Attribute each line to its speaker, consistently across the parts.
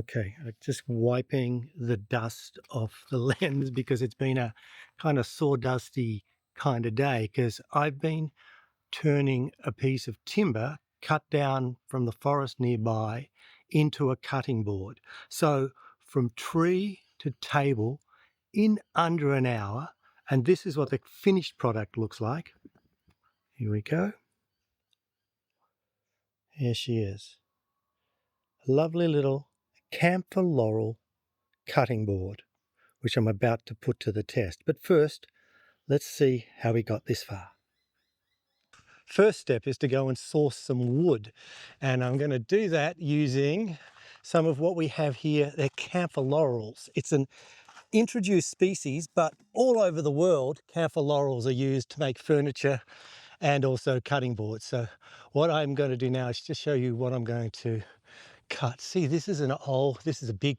Speaker 1: Okay, just wiping the dust off the lens because it's been a kind of sawdusty kind of day because I've been turning a piece of timber cut down from the forest nearby into a cutting board. So from tree to table in under an hour, and this is what the finished product looks like. Here we go. Here she is. A lovely little camphor laurel cutting board, which I'm about to put to the test. But first, let's see how we got this far. First step is to go and source some wood. And I'm going to do that using some of what we have here. They're camphor laurels. It's an introduced species, but all over the world, camphor laurels are used to make furniture and also cutting boards. So what I'm going to do now is just show you what I'm going to cut. See, this is a big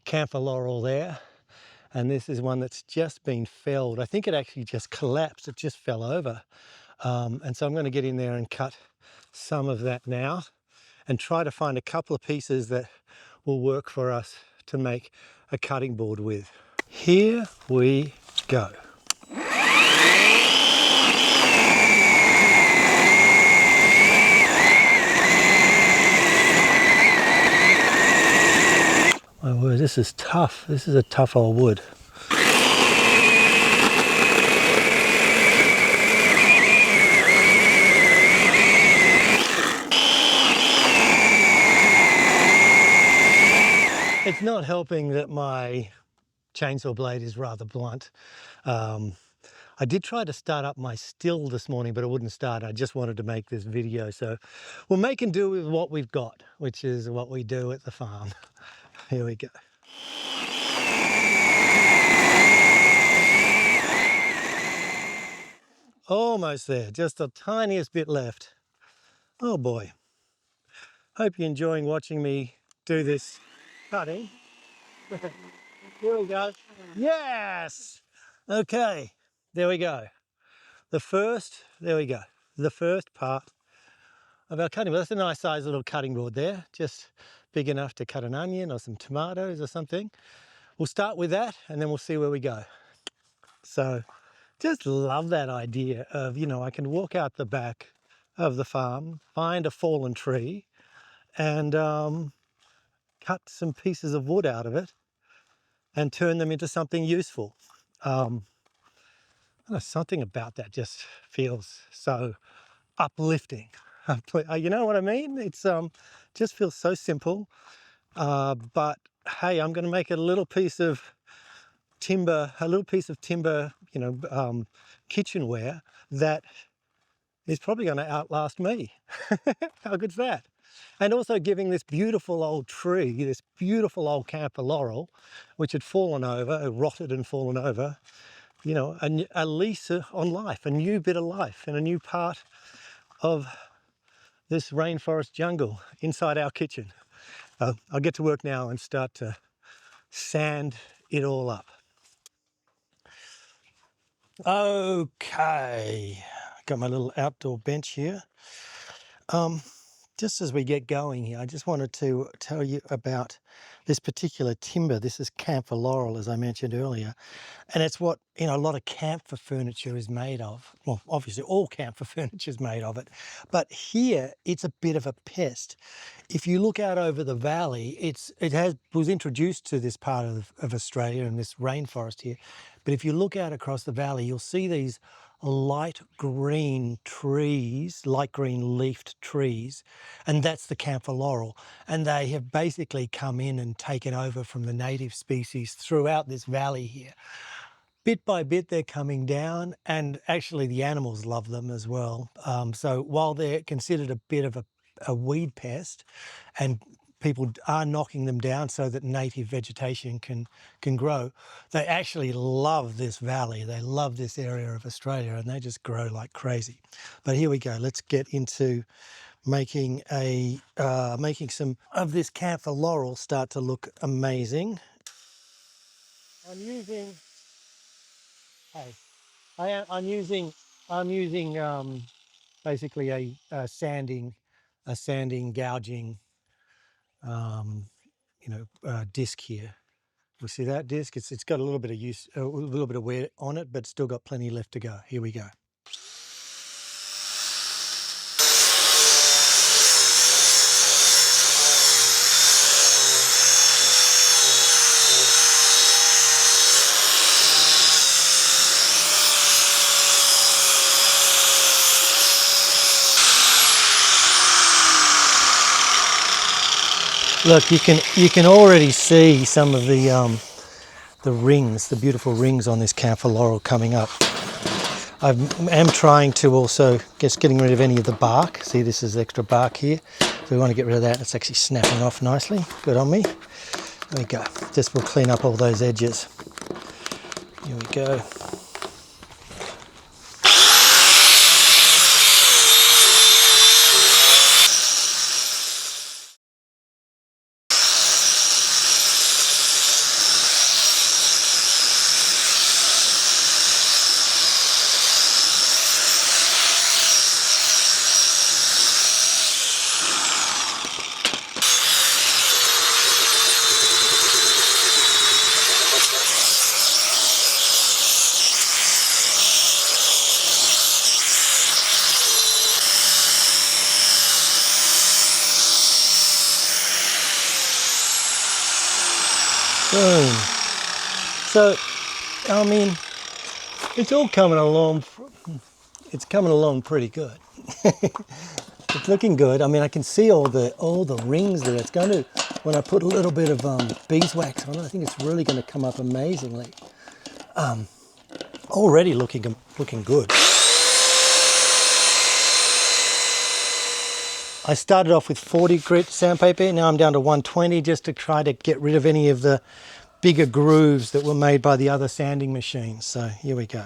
Speaker 1: camphor laurel there. And this is one that's just been felled. I think it actually just collapsed. It just fell over. And so I'm going to get in there and cut some of that now and try to find a couple of pieces that will work for us to make a cutting board with. Here we go. My word, this is tough. This is a tough old wood. It's not helping that my chainsaw blade is rather blunt. I did try to start up my still this morning, but it wouldn't start. I just wanted to make this video. So we'll make and do with what we've got, which is what we do at the farm. Here we go. Almost there, just the tiniest bit left. Oh boy. Hope you're enjoying watching me do this cutting. Here we go. Yes! Okay, there we go. There we go. The first part of our cutting board. That's a nice size little cutting board there, just big enough to cut an onion or some tomatoes or something. We'll start with that and then we'll see where we go. So just love that idea of, I can walk out the back of the farm, find a fallen tree and cut some pieces of wood out of it and turn them into something useful. I don't know, something about that just feels so uplifting. You know what I mean? It's just feels so simple. But hey, I'm going to make a little piece of timber, kitchenware that is probably going to outlast me. How good's that? And also giving this beautiful old tree, this beautiful old camphor laurel, which had fallen over, rotted and fallen over, a lease on life, a new bit of life and a new part of this rainforest jungle inside our kitchen. I'll get to work now and start to sand it all up. Okay, got my little outdoor bench here. Just as we get going here, I just wanted to tell you about this particular timber. This is camphor laurel, as I mentioned earlier, and it's what a lot of camphor furniture is made of. Well, obviously all camphor furniture is made of it, but here it's a bit of a pest. If you look out over the valley, was introduced to this part of Australia and this rainforest here, but if you look out across the valley, you'll see these light green trees, light green leafed trees, and that's the camphor laurel. And they have basically come in and taken over from the native species throughout this valley here. Bit by bit, they're coming down, and actually the animals love them as well. So while they're considered a bit of a weed pest, and people are knocking them down so that native vegetation can grow, they actually love this valley. They love this area of Australia, and they just grow like crazy. But here we go. Let's get into making some of this camphor laurel start to look amazing. I'm using basically a sanding gouging disc here. You see that disc? It's got a little bit of use, a little bit of wear on it, but still got plenty left to go. Here we go. Look, you can already see some of the rings, the beautiful rings on this camphor laurel coming up. I am trying to also getting rid of any of the bark. See, this is extra bark here, so we want to get rid of that. It's actually snapping off nicely. Good on me. There we go. Just we'll clean up all those edges. Here we go. Boom. So, I mean, it's all coming along. It's coming along pretty good. It's looking good. I mean, I can see all the rings there. It's going to, when I put a little bit of beeswax on it, I think it's really going to come up amazingly. Already looking good. I started off with 40 grit sandpaper. Now I'm down to 120 just to try to get rid of any of the bigger grooves that were made by the other sanding machines. So here we go.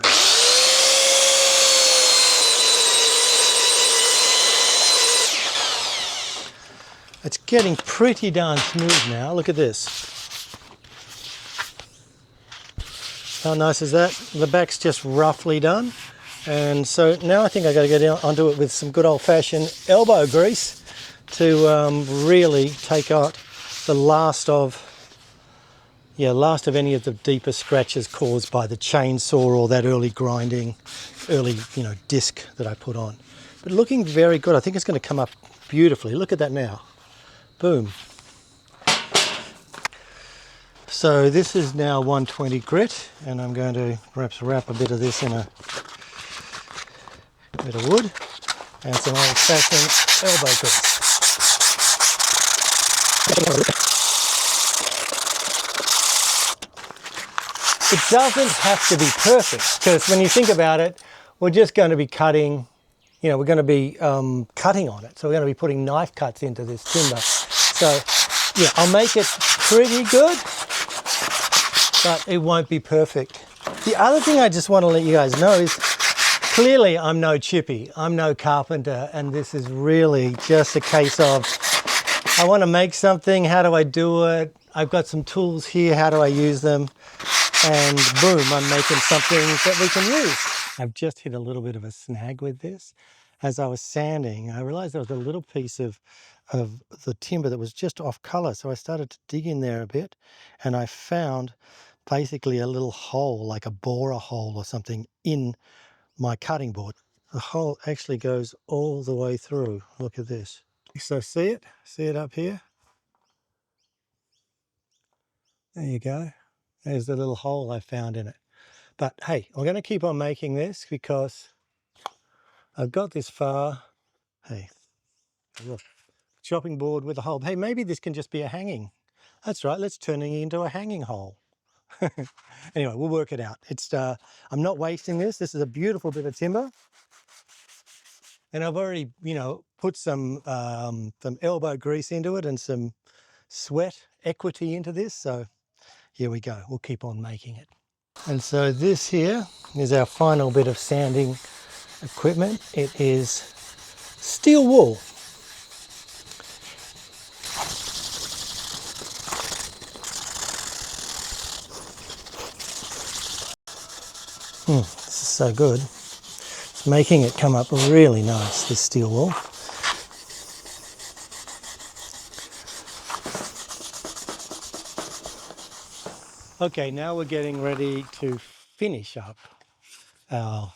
Speaker 1: It's getting pretty darn smooth now. Look at this. How nice is that? The back's just roughly done. And so now I think I got to get onto it with some good old-fashioned elbow grease to really take out the last of any of the deeper scratches caused by the chainsaw or that early grinding, disc that I put on. But looking very good. I think it's going to come up beautifully. Look at that now. Boom. So this is now 120 grit, and I'm going to perhaps wrap a bit of this in a bit of wood and some old-fashioned elbow grease. It doesn't have to be perfect, because when you think about it, we're just going to be cutting, we're going to be cutting on it. So we're going to be putting knife cuts into this timber. So yeah, I'll make it pretty good, but it won't be perfect. The other thing I just want to let you guys know is, clearly I'm no chippy, I'm no carpenter, and this is really just a case of, I want to make something, how do I do it? I've got some tools here, how do I use them? And boom, I'm making something that we can use. I've just hit a little bit of a snag with this. As I was sanding, I realized there was a little piece of the timber that was just off color. So I started to dig in there a bit, and I found basically a little hole, like a borer hole or something, in my cutting board. The hole actually goes all the way through. Look at this. So see it up here? There you go. There's the little hole I found in it. But hey, I'm going to keep on making this because I've got this far. Hey, look, chopping board with a hole. Hey, maybe this can just be a hanging. That's right, let's turn it into a hanging hole. Anyway, we'll work it out. I'm not wasting this. This is a beautiful bit of timber. And I've already, put some elbow grease into it and some sweat equity into this. So here we go. We'll keep on making it. And so this here is our final bit of sanding equipment. It is steel wool. This is so good. It's making it come up really nice, this steel wool. Okay, now we're getting ready to finish up our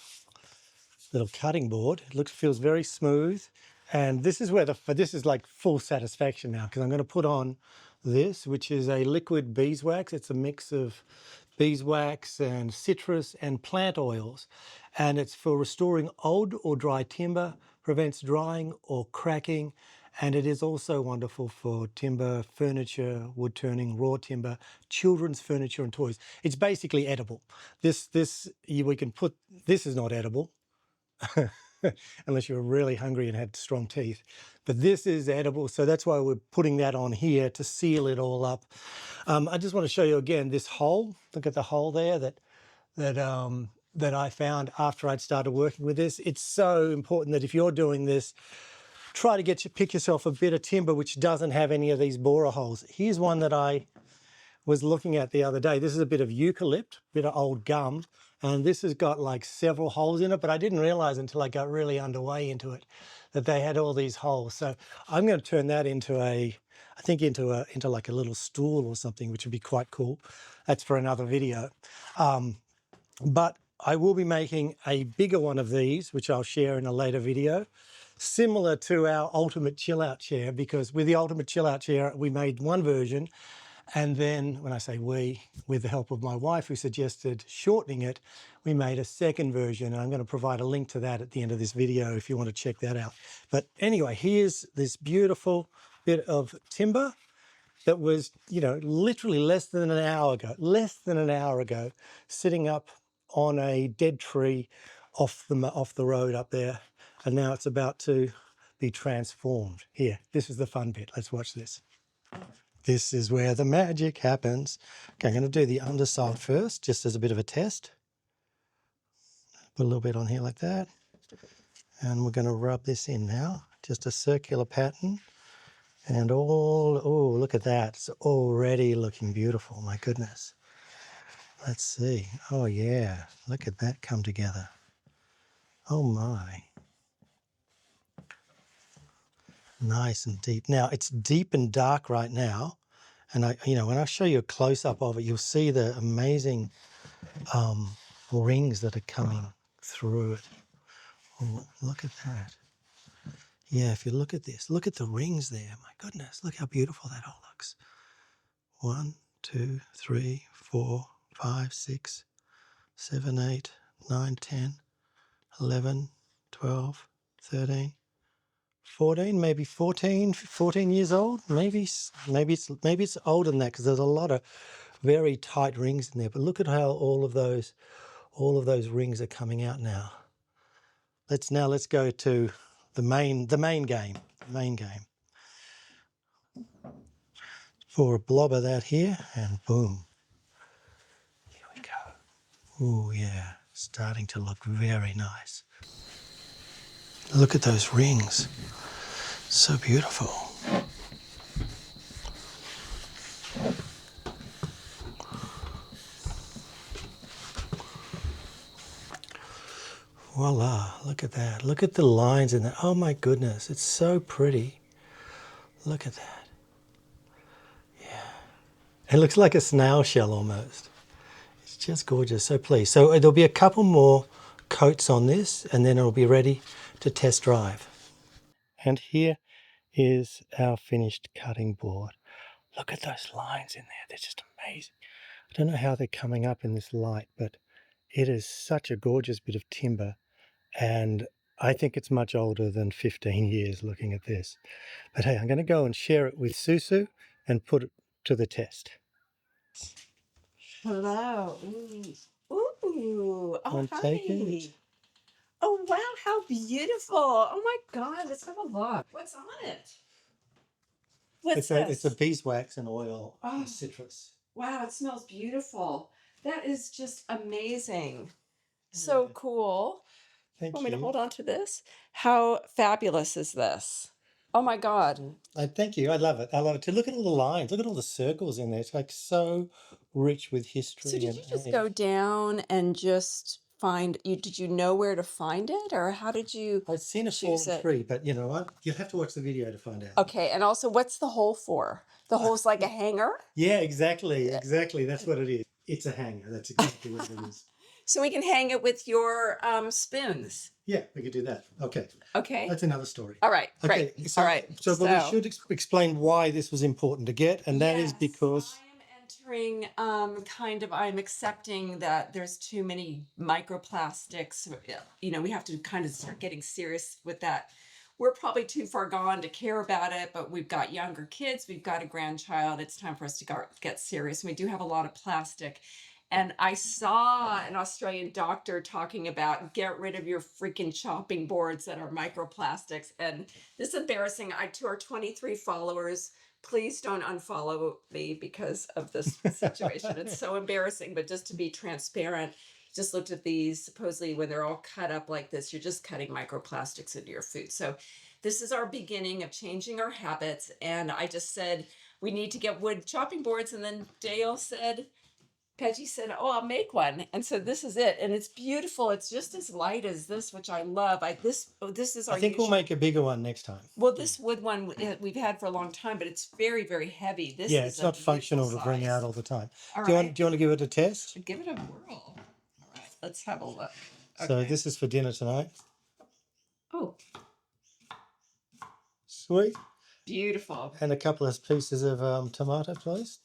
Speaker 1: little cutting board. Feels very smooth, and this is where this is like full satisfaction now, because I'm going to put on this, which is a liquid beeswax. It's a mix of beeswax and citrus and plant oils, and it's for restoring old or dry timber, prevents drying or cracking, and it is also wonderful for timber, furniture, wood turning, raw timber, children's furniture and toys. It's basically edible. We can put, this is not edible, unless you were really hungry and had strong teeth. But this is edible, so that's why we're putting that on here to seal it all up. I just want to show you again this hole. Look at the hole there that I found after I'd started working with this. It's so important that if you're doing this, try to pick yourself a bit of timber which doesn't have any of these borer holes. Here's one that I was looking at the other day. This is a bit of eucalypt, bit of old gum, and this has got like several holes in it, but I didn't realize until I got really underway into it that they had all these holes. So I'm going to turn that into into like a little stool or something, which would be quite cool. That's for another video. But I will be making a bigger one of these, which I'll share in a later video, similar to our ultimate chill out chair, because with the ultimate chill out chair, we made one version. And then when I say we, with the help of my wife who suggested shortening it, we made a second version. And I'm going to provide a link to that at the end of this video if you want to check that out. But anyway, here's this beautiful bit of timber that was, literally less than an hour ago, sitting up on a dead tree off the road up there. And now it's about to be transformed. Here, this is the fun bit. Let's watch this. This is where the magic happens. Okay, I'm going to do the underside first, just as a bit of a test. Put a little bit on here like that. And we're going to rub this in now. Just a circular pattern. And oh, look at that. It's already looking beautiful. My goodness. Let's see. Oh, yeah. Look at that come together. Oh, my. Nice and deep. Now, it's deep and dark right now. And when I show you a close-up of it, you'll see the amazing rings that are coming through it. Oh, look at that. Yeah, if you look at this, look at the rings there. My goodness, look how beautiful that all looks. 1, 2, 3, 4, 5, 6, 7, 8, 9, 10, 11, 12, 13, 14, maybe 14 years old. Maybe it's older than that, because there's a lot of very tight rings in there. But look at how all of those rings are coming out now. Let's go to the main game. For a blob of that here, and boom. Here we go. Oh yeah, starting to look very nice. Look at those rings. So beautiful. Voila, look at that. Look at the lines in there. Oh my goodness, it's so pretty. Look at that. Yeah. It looks like a snail shell almost. It's just gorgeous, so pleased. So there'll be a couple more coats on this, and then it'll be ready to test drive. And here is our finished cutting board. Look at those lines in there. They're just amazing. I don't know how they're coming up in this light, but it is such a gorgeous bit of timber. And I think it's much older than 15 years looking at this. But hey, I'm going to go and share it with Susu and put it to the test.
Speaker 2: Hello. Ooh. Oh, hi.
Speaker 1: Take it.
Speaker 2: Oh, wow. How beautiful. Oh, my God. Let's have a look. What's on it? What's this?
Speaker 1: It's a beeswax and oil, citrus.
Speaker 2: Wow. It smells beautiful. That is just amazing. So cool.
Speaker 1: Thank
Speaker 2: Want me
Speaker 1: you.
Speaker 2: to hold on to this? How fabulous is this? Oh, my God.
Speaker 1: Thank you. I love it. To look at all the lines. Look at all the circles in there. It's like so rich with history.
Speaker 2: So did you just go down and just find you? Did you know where to find it, or how did you
Speaker 1: I'd seen a
Speaker 2: choose
Speaker 1: fallen
Speaker 2: it?
Speaker 1: tree, but you know what? You'll have to watch the video to find out.
Speaker 2: Okay, and also, what's the hole for? The hole's like a hanger,
Speaker 1: Yeah, exactly. That's what it is. It's a hanger. That's exactly what it is.
Speaker 2: so we can hang it with your spoons.
Speaker 1: Yeah, we could do that. Okay.
Speaker 2: Okay.
Speaker 1: That's another story.
Speaker 2: All right.
Speaker 1: Okay.
Speaker 2: Great.
Speaker 1: So,
Speaker 2: All right.
Speaker 1: but we should explain why this was important to get, and that is
Speaker 2: Yes,
Speaker 1: because
Speaker 2: I am entering I'm accepting that there's too many microplastics. You know, we have to kind of start getting serious with that. We're probably too far gone to care about it, but we've got younger kids, we've got a grandchild. It's time for us to get serious. And we do have a lot of plastic. And I saw an Australian doctor talking about get rid of your freaking chopping boards that are microplastics. And this is embarrassing. To our 23 followers, please don't unfollow me because of this situation. It's so embarrassing, but just to be transparent, just looked at these. Supposedly, when they're all cut up like this, you're just cutting microplastics into your food. So this is our beginning of changing our habits. And I just said, we need to get wood chopping boards. And then Dale said, Peggy said, oh, I'll make one. And so this is it. And it's beautiful. It's just as light as this, which I love. This is our
Speaker 1: I think we'll make a bigger one next time.
Speaker 2: Well, this wood one we've had for a long time, but it's very, very heavy. This
Speaker 1: Yeah,
Speaker 2: is
Speaker 1: it's not functional to bring out all the time. Do you want to give it a test?
Speaker 2: Give it a whirl. All right, let's have a look.
Speaker 1: So this is for dinner tonight.
Speaker 2: Oh,
Speaker 1: sweet.
Speaker 2: Beautiful.
Speaker 1: And a couple of pieces of tomato, please.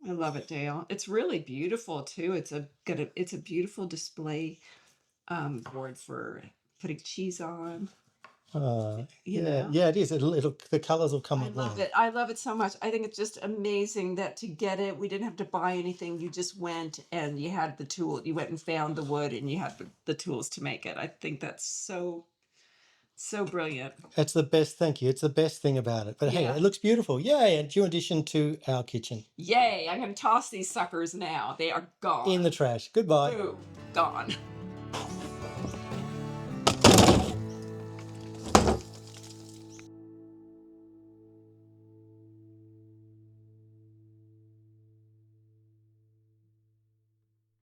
Speaker 2: I love it, Dale. It's really beautiful too. It's a beautiful display board for putting cheese on.
Speaker 1: Yeah, it is. The colors will come.
Speaker 2: I love it. I love it so much. I think it's just amazing that to get it, we didn't have to buy anything. You just went and you had the tool. You went and found the wood and you had the tools to make it. I think that's so brilliant.
Speaker 1: That's the best. Thank you. It's the best thing about it. But hey, it looks beautiful. Yay! And new addition to our kitchen.
Speaker 2: Yay! I'm going to toss these suckers now. They are gone.
Speaker 1: In the trash. Goodbye.
Speaker 2: Boom. Gone.